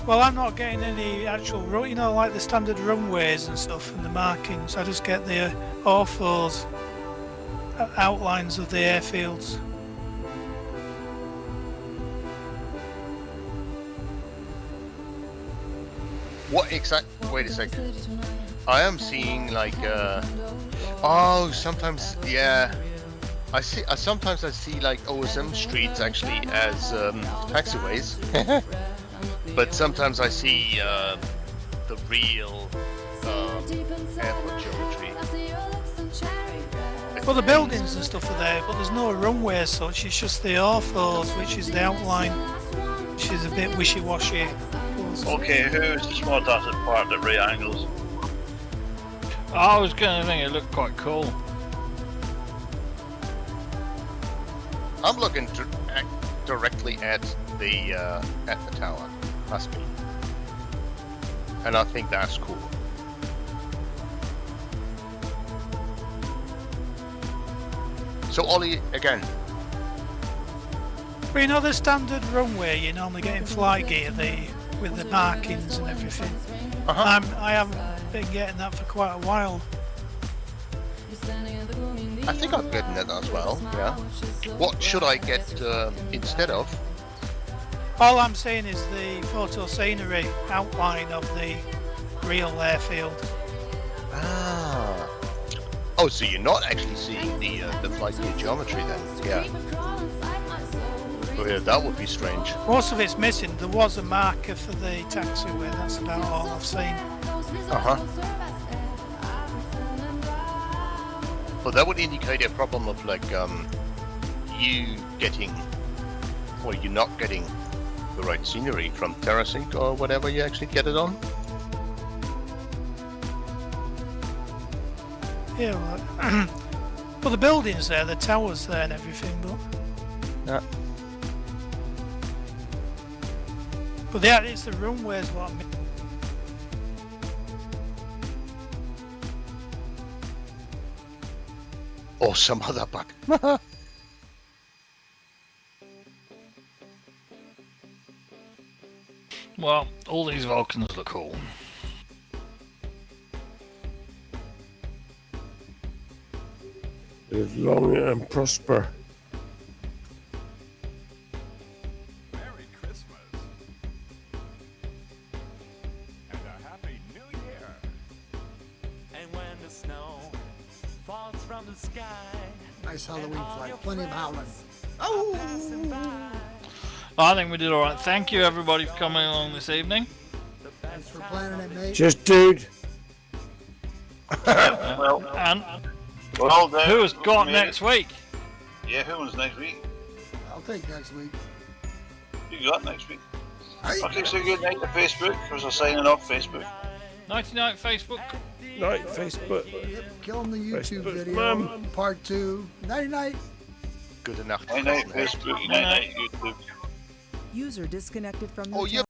Well, I'm not getting any actual, you know, like the standard runways and stuff and the markings. I just get the orthos, outlines of the airfields. What exact? Wait a second. I am seeing like oh, sometimes, yeah. I see. Sometimes I see like OSM streets actually as taxiways, but sometimes I see the real airport geometry. Well, the buildings and stuff are there, but there's no runway as such. It's just the orthos, which is the outline, which is a bit wishy-washy. Okay, who's the smart asset part at right angles? I was going to think it looked quite cool. I'm looking directly at the tower. Must be, and I think that's cool. So Ollie, again, Well, you know the standard runway you normally get in flight gear, with the markings and everything. I haven't been getting that for quite a while. I think I've gotten it as well, yeah. What should I get instead of? All I'm saying is the photo scenery outline of the real airfield. Ah. Oh, so you're not actually seeing the flight gear geometry then? Yeah. Oh yeah, that would be strange. Most of it's missing. There was a marker for the taxiway, that's about all I've seen. But that would indicate a problem of like you getting, or you not getting the right scenery from TerraSync or whatever you actually get it on. Yeah, well, the buildings there, the towers there and everything, but... Yeah. But yeah, it's the runways what I mean. Or some other bug. Well, all these Vulcans look cool. Live long and prosper. Merry Christmas. And a Happy New Year. And when the snow falls from the sky, Nice Halloween flight. Plenty of howling. passing by. I think we did alright. Thank you everybody for coming along this evening. Thanks for planning it, mate. Just dude. Well, And well, there. who has got next week? Yeah, who wins next week? I'll take next week. Who you got next week? Hey. Okay, so good night to Facebook, because we're signing off Facebook. Nighty night Facebook. Night, Facebook. Yep, killing the YouTube Facebook, video. Mum. Part 2. Nighty night. Good enough. Night night Facebook, night night YouTube. User disconnected from Oh, your yeah. channel.